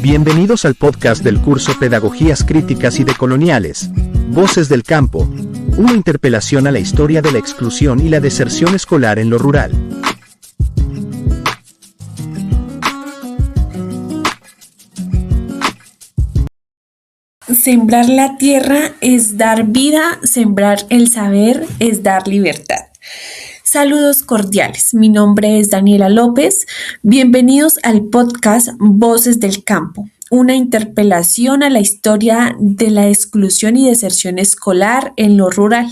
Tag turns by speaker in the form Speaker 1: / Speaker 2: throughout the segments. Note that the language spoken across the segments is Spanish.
Speaker 1: Bienvenidos al podcast del curso Pedagogías Críticas y Decoloniales, Voces del Campo, una interpelación a la historia de la exclusión y la deserción escolar en lo rural.
Speaker 2: Sembrar la tierra es dar vida, sembrar el saber es dar libertad. Saludos cordiales, mi nombre es Daniela López, bienvenidos al podcast Voces del Campo, una interpelación a la historia de la exclusión y deserción escolar en lo rural.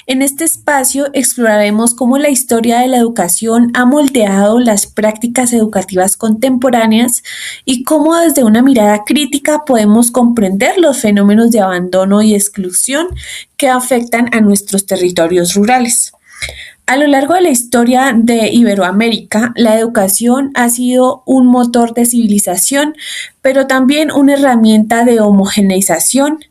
Speaker 2: En este espacio exploraremos cómo la historia de la educación ha moldeado las prácticas educativas contemporáneas y cómo desde una mirada crítica podemos comprender los fenómenos de abandono y exclusión que afectan a nuestros territorios rurales. A lo largo de la historia de Iberoamérica, la educación ha sido un motor de civilización, pero también una herramienta de homogeneización.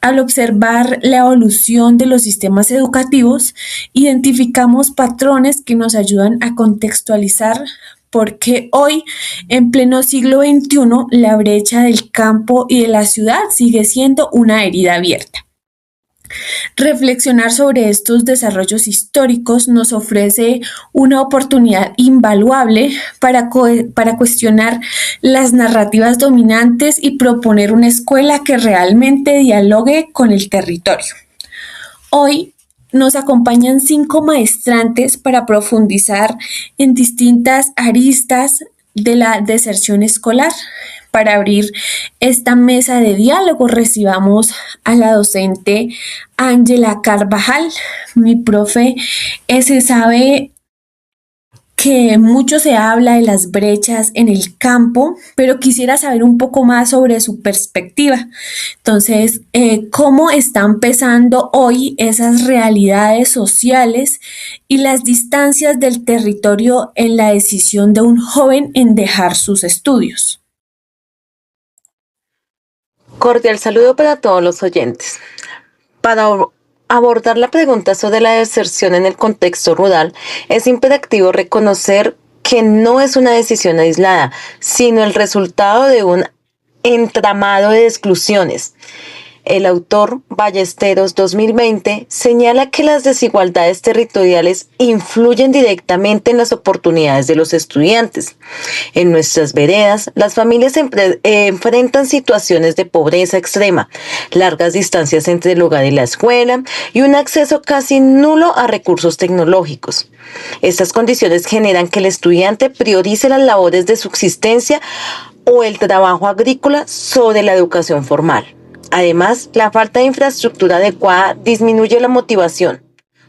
Speaker 2: Al observar la evolución de los sistemas educativos, identificamos patrones que nos ayudan a contextualizar por qué hoy, en pleno siglo XXI, la brecha del campo y de la ciudad sigue siendo una herida abierta. Reflexionar sobre estos desarrollos históricos nos ofrece una oportunidad invaluable para cuestionar las narrativas dominantes y proponer una escuela que realmente dialogue con el territorio. Hoy nos acompañan 5 maestrantes para profundizar en distintas aristas de la deserción escolar. Para abrir esta mesa de diálogo recibamos a la docente Ángela Carvajal. Mi profe, se sabe que mucho se habla de las brechas en el campo, pero quisiera saber un poco más sobre su perspectiva. Entonces, ¿cómo están pesando hoy esas realidades sociales y las distancias del territorio en la decisión de un joven en dejar sus estudios?
Speaker 3: Cordial saludo para todos los oyentes. Para abordar la pregunta sobre la deserción en el contexto rural, es imperativo reconocer que no es una decisión aislada, sino el resultado de un entramado de exclusiones. El autor Ballesteros 2020 señala que las desigualdades territoriales influyen directamente en las oportunidades de los estudiantes. En nuestras veredas, las familias enfrentan situaciones de pobreza extrema, largas distancias entre el hogar y la escuela y un acceso casi nulo a recursos tecnológicos. Estas condiciones generan que el estudiante priorice las labores de subsistencia o el trabajo agrícola sobre la educación formal. Además, la falta de infraestructura adecuada disminuye la motivación.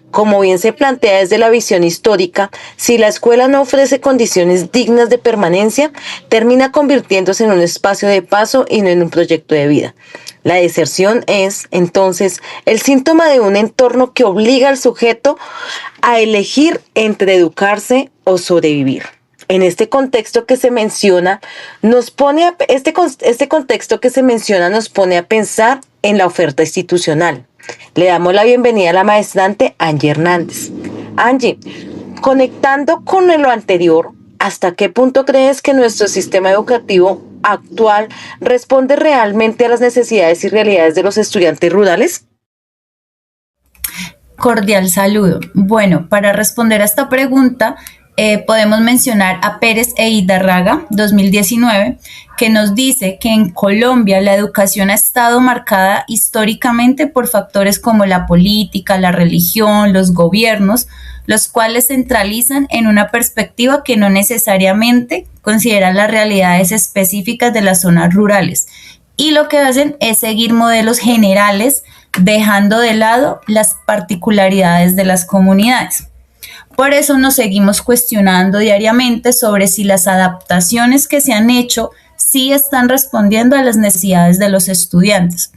Speaker 3: Como bien se plantea desde la visión histórica, si la escuela no ofrece condiciones dignas de permanencia, termina convirtiéndose en un espacio de paso y no en un proyecto de vida. La deserción es, entonces, el síntoma de un entorno que obliga al sujeto a elegir entre educarse o sobrevivir. En este contexto que se menciona, nos pone a pensar en la oferta institucional. Le damos la bienvenida a la maestrante Angie Hernández. Angie, conectando con lo anterior, ¿hasta qué punto crees que nuestro sistema educativo actual responde realmente a las necesidades y realidades de los estudiantes rurales?
Speaker 4: Cordial saludo. Bueno, para responder a esta pregunta, podemos mencionar a Pérez e Hidárraga, 2019, que nos dice que en Colombia la educación ha estado marcada históricamente por factores como la política, la religión, los gobiernos, los cuales centralizan en una perspectiva que no necesariamente considera las realidades específicas de las zonas rurales, y lo que hacen es seguir modelos generales, dejando de lado las particularidades de las comunidades. Por eso nos seguimos cuestionando diariamente sobre si las adaptaciones que se han hecho sí están respondiendo a las necesidades de los estudiantes,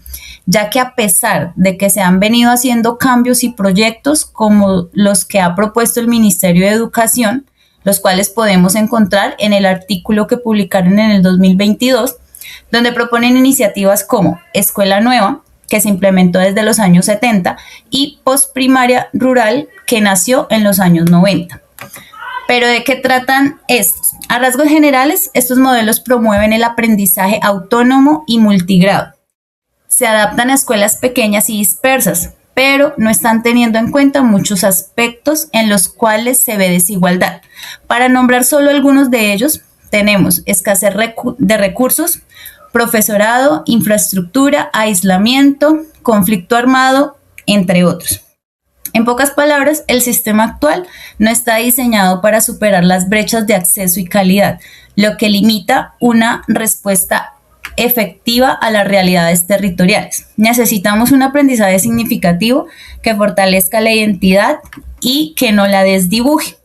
Speaker 4: ya que a pesar de que se han venido haciendo cambios y proyectos como los que ha propuesto el Ministerio de Educación, los cuales podemos encontrar en el artículo que publicaron en el 2022, donde proponen iniciativas como Escuela Nueva, que se implementó desde los años 70, y Postprimaria Rural, que nació en los años 90. Pero ¿de qué tratan estos? A rasgos generales, estos modelos promueven el aprendizaje autónomo y multigrado. Se adaptan a escuelas pequeñas y dispersas, pero no están teniendo en cuenta muchos aspectos en los cuales se ve desigualdad. Para nombrar solo algunos de ellos, tenemos escasez de recursos, profesorado, infraestructura, aislamiento, conflicto armado, entre otros. En pocas palabras, el sistema actual no está diseñado para superar las brechas de acceso y calidad, lo que limita una respuesta efectiva a las realidades territoriales. Necesitamos un aprendizaje significativo que fortalezca la identidad y que no la desdibuje.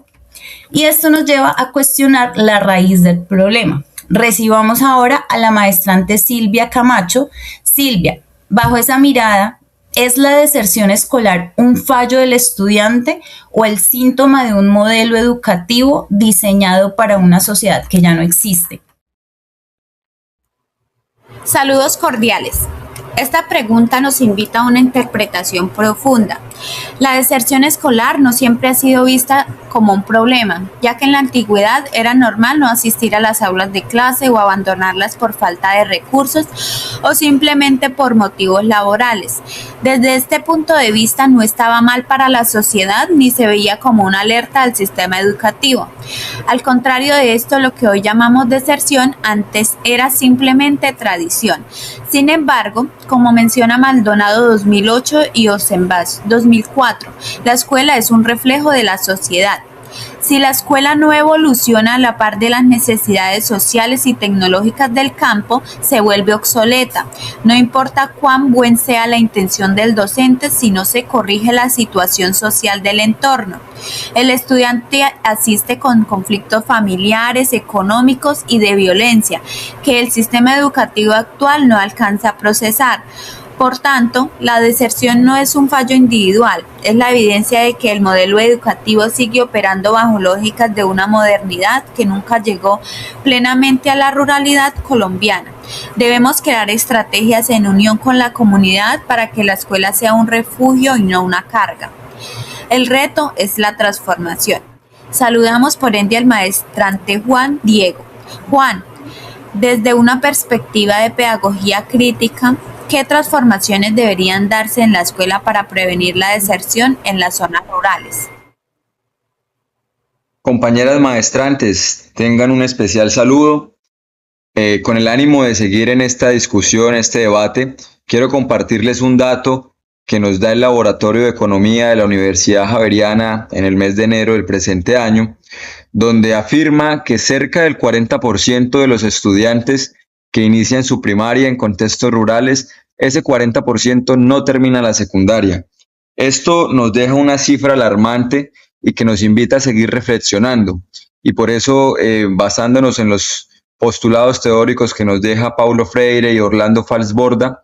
Speaker 4: Y esto nos lleva a cuestionar la raíz del problema. Recibamos ahora a la maestrante Silvia Camacho. Silvia, bajo esa mirada, ¿es la deserción escolar un fallo del estudiante o el síntoma de un modelo educativo diseñado para una sociedad que ya no existe?
Speaker 5: Saludos cordiales. Esta pregunta nos invita a una interpretación profunda. La deserción escolar no siempre ha sido vista como un problema, ya que en la antigüedad era normal no asistir a las aulas de clase o abandonarlas por falta de recursos o simplemente por motivos laborales. Desde este punto de vista no estaba mal para la sociedad ni se veía como una alerta al sistema educativo. Al contrario de esto, lo que hoy llamamos deserción antes era simplemente tradición. Sin embargo, como menciona Maldonado 2008 y Osenbach 2004, la escuela es un reflejo de la sociedad. Si la escuela no evoluciona a la par de las necesidades sociales y tecnológicas del campo, se vuelve obsoleta. No importa cuán buen sea la intención del docente si no se corrige la situación social del entorno. El estudiante asiste con conflictos familiares, económicos y de violencia que el sistema educativo actual no alcanza a procesar. Por tanto, la deserción no es un fallo individual, es la evidencia de que el modelo educativo sigue operando bajo lógicas de una modernidad que nunca llegó plenamente a la ruralidad colombiana. Debemos crear estrategias en unión con la comunidad para que la escuela sea un refugio y no una carga. El reto es la transformación. Saludamos por ende al maestrante Juan Diego. Juan, desde una perspectiva de pedagogía crítica, ¿qué transformaciones deberían darse en la escuela para prevenir la deserción en las zonas rurales?
Speaker 6: Compañeras maestrantes, tengan un especial saludo. Con el ánimo de seguir en esta discusión, este debate, quiero compartirles un dato que nos da el Laboratorio de Economía de la Universidad Javeriana en el mes de enero del presente año, donde afirma que cerca del 40% de los estudiantes que inician su primaria en contextos rurales, ese 40% no termina la secundaria. Esto nos deja una cifra alarmante y que nos invita a seguir reflexionando. Y por eso, basándonos en los postulados teóricos que nos deja Paulo Freire y Orlando Falsborda,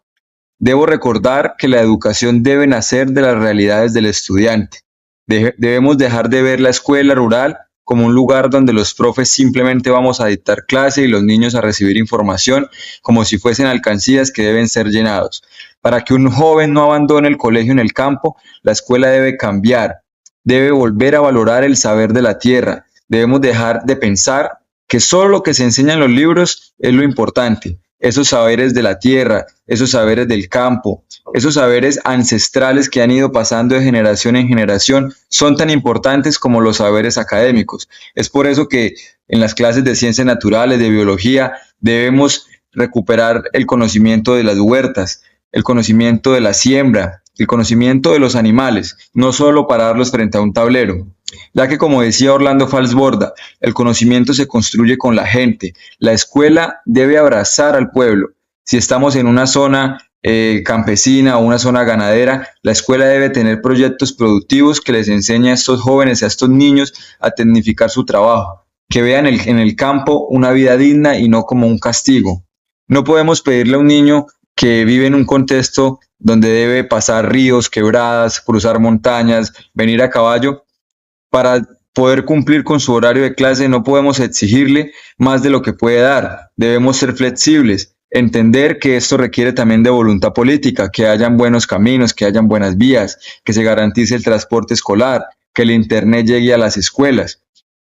Speaker 6: debo recordar que la educación debe nacer de las realidades del estudiante. Debemos dejar de ver la escuela rural como un lugar donde los profes simplemente vamos a dictar clase y los niños a recibir información como si fuesen alcancías que deben ser llenados. Para que un joven no abandone el colegio en el campo, la escuela debe cambiar, debe volver a valorar el saber de la tierra. Debemos dejar de pensar que solo lo que se enseña en los libros es lo importante. Esos saberes de la tierra, esos saberes del campo, esos saberes ancestrales que han ido pasando de generación en generación son tan importantes como los saberes académicos. Es por eso que en las clases de ciencias naturales, de biología, debemos recuperar el conocimiento de las huertas, el conocimiento de la siembra, el conocimiento de los animales, no solo pararlos frente a un tablero. Ya que, como decía Orlando Falsborda, el conocimiento se construye con la gente. La escuela debe abrazar al pueblo. Si estamos en una zona campesina o una zona ganadera, la escuela debe tener proyectos productivos que les enseñe a estos jóvenes, a estos niños a tecnificar su trabajo, que vean en el campo una vida digna y no como un castigo. No podemos pedirle a un niño que vive en un contexto donde debe pasar ríos, quebradas, cruzar montañas, venir a caballo. Para poder cumplir con su horario de clase no podemos exigirle más de lo que puede dar. Debemos ser flexibles, entender que esto requiere también de voluntad política, que hayan buenos caminos, que hayan buenas vías, que se garantice el transporte escolar, que el internet llegue a las escuelas.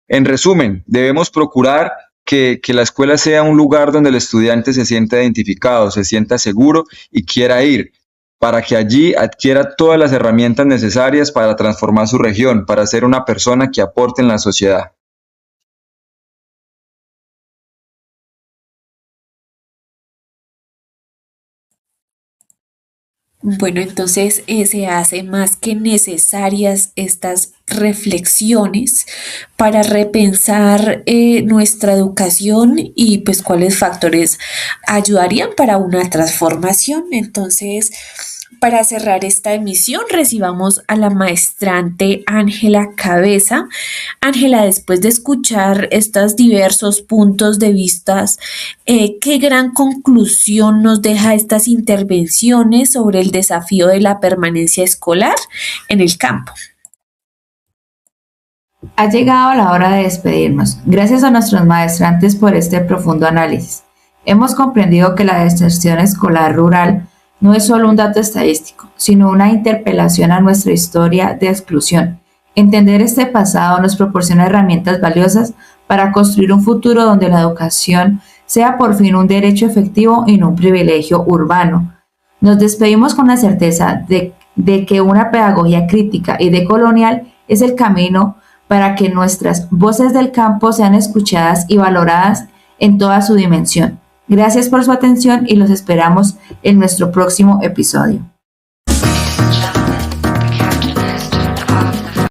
Speaker 6: En resumen, debemos procurar que la escuela sea un lugar donde el estudiante se sienta identificado, se sienta seguro y quiera ir, para que allí adquiera todas las herramientas necesarias para transformar su región, para ser una persona que aporte en la sociedad.
Speaker 2: Bueno, entonces se hace más que necesarias estas reflexiones para repensar nuestra educación y pues cuáles factores ayudarían para una transformación. Entonces, para cerrar esta emisión, recibamos a la maestrante Ángela Cabeza. Ángela, después de escuchar estos diversos puntos de vista, ¿qué gran conclusión nos deja estas intervenciones sobre el desafío de la permanencia escolar en el campo?
Speaker 7: Ha llegado la hora de despedirnos. Gracias a nuestros maestrantes por este profundo análisis. Hemos comprendido que la deserción escolar rural no es solo un dato estadístico, sino una interpelación a nuestra historia de exclusión. Entender este pasado nos proporciona herramientas valiosas para construir un futuro donde la educación sea por fin un derecho efectivo y no un privilegio urbano. Nos despedimos con la certeza de que una pedagogía crítica y decolonial es el camino para que nuestras voces del campo sean escuchadas y valoradas en toda su dimensión. Gracias por su atención y los esperamos en nuestro próximo episodio.